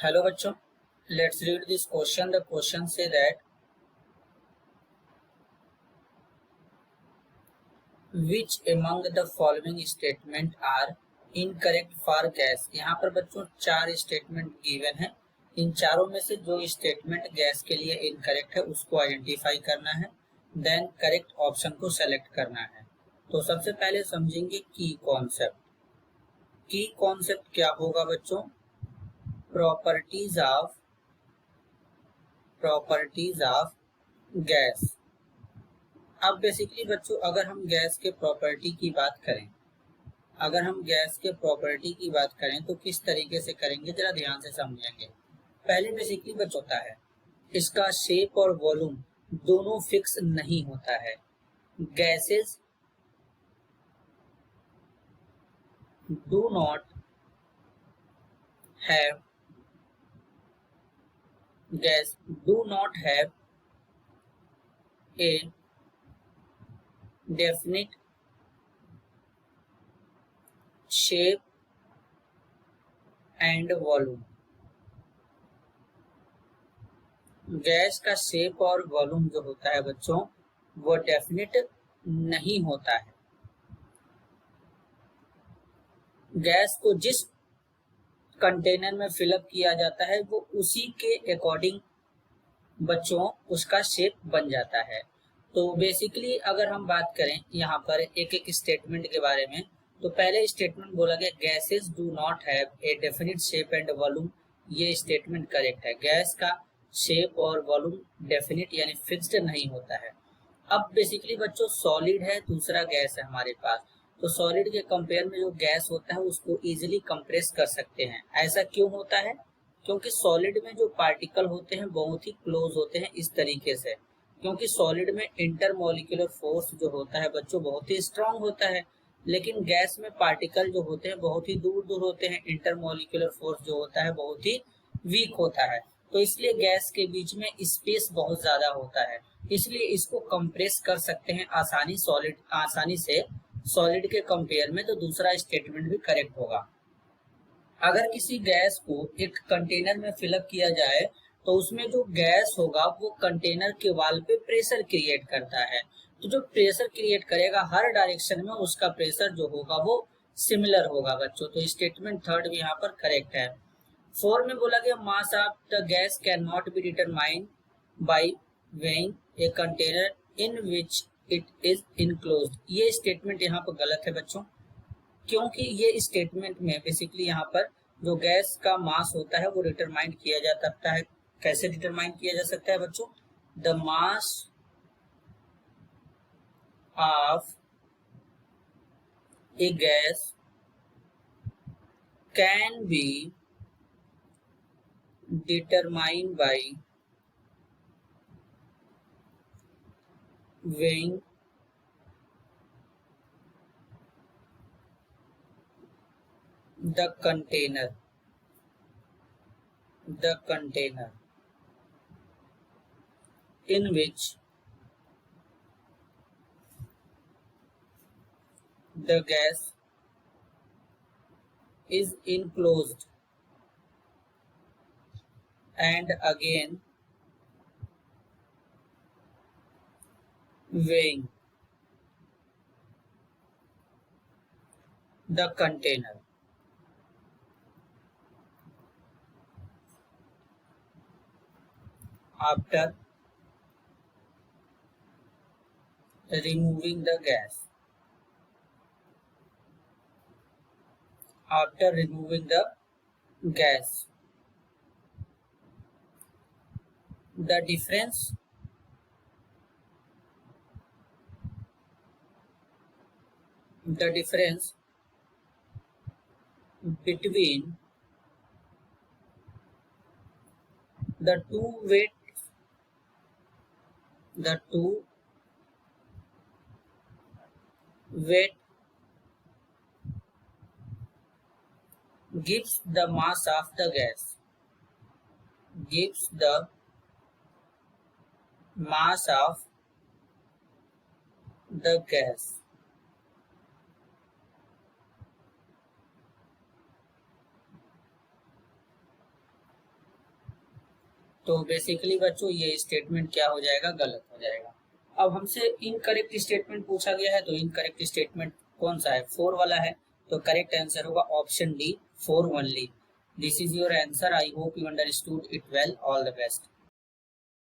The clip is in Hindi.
Hello बच्चों, let's read this question. The question say that which among the following statement are incorrect for gas। यहाँ पर बच्चों चार स्टेटमेंट गिवन है। इन चारों में से जो स्टेटमेंट गैस के लिए इनकरेक्ट है उसको आइडेंटिफाई करना है, देन करेक्ट ऑप्शन को सेलेक्ट करना है। तो सबसे पहले समझेंगे की कॉन्सेप्ट। की कॉन्सेप्ट क्या होगा बच्चों? Properties of gas. अब बेसिकली बच्चों अगर हम गैस के प्रॉपर्टी की बात करें तो किस तरीके से करेंगे जरा ध्यान से समझेंगे। पहले बेसिकली बच्चों होता है इसका शेप और वॉल्यूम दोनों फिक्स नहीं होता है। Gases do not have a definite shape and volume। Gas का शेप और वॉल्यूम जो होता है बच्चों वो डेफिनेट नहीं होता है। गैस को जिस कंटेनर में फिलअप किया जाता है वो उसी के अकॉर्डिंग बच्चों उसका शेप बन जाता है। तो बेसिकली अगर हम बात करें यहाँ पर एक एक स्टेटमेंट के बारे में, तो पहले स्टेटमेंट बोला गया gases do not have a definite shape and volume. ये स्टेटमेंट करेक्ट है। गैस का शेप और वॉल्यूम डेफिनिट यानी फिक्स्ड नहीं होता है। अब बेसिकली बच्चों सॉलिड है, दूसरा गैस है हमारे पास। तो सॉलिड के कंपेयर में जो गैस होता है उसको इजिली कंप्रेस कर सकते हैं। ऐसा क्यों होता है? क्योंकि सॉलिड में जो पार्टिकल होते हैं बहुत ही क्लोज होते हैं इस तरीके से, क्योंकि सॉलिड में इंटरमोलिकुलर फोर्स जो होता है बच्चों बहुत ही स्ट्रांग होता है, लेकिन गैस में पार्टिकल जो होते हैं बहुत ही दूर दूर होते हैं। इंटरमोलिकुलर फोर्स जो होता है बहुत ही वीक होता है। तो इसलिए गैस के बीच में स्पेस बहुत ज्यादा होता है, इसलिए इसको कंप्रेस कर सकते हैं आसानी से सॉलिड के कंपेयर में। तो दूसरा स्टेटमेंट भी करेक्ट होगा। अगर किसी गैस को एक कंटेनर में फिलअप किया जाए तो उसमें जो गैस होगा वो कंटेनर के वॉल पे प्रेशर क्रिएट करता है। तो जो प्रेशर क्रिएट करेगा हर डायरेक्शन में उसका प्रेशर जो होगा वो सिमिलर होगा बच्चों। तो स्टेटमेंट थर्ड भी यहाँ पर करेक्ट है। 4 में बोला गया mass of the gas can not be determined by weighing a container in which it is enclosed. ये स्टेटमेंट यहाँ पर गलत है बच्चों, क्योंकि ये स्टेटमेंट में बेसिकली यहाँ पर जो गैस का मास होता है वो डिटरमाइन किया जा सकता है। कैसे डिटरमाइन किया जा सकता है बच्चों? The mass of A gas can be determined by weighing the container in which the gas is enclosed, and again weighing the container। After removing the gas, the difference between the two weight gives the mass of the gas, तो बेसिकली बच्चों ये स्टेटमेंट क्या हो जाएगा, गलत हो जाएगा। अब हमसे इनकरेक्ट स्टेटमेंट पूछा गया है, तो इनकरेक्ट स्टेटमेंट कौन सा है, 4 वाला है। तो करेक्ट आंसर होगा option D, 4 only. This is your answer. I hope you understood it well. All the best.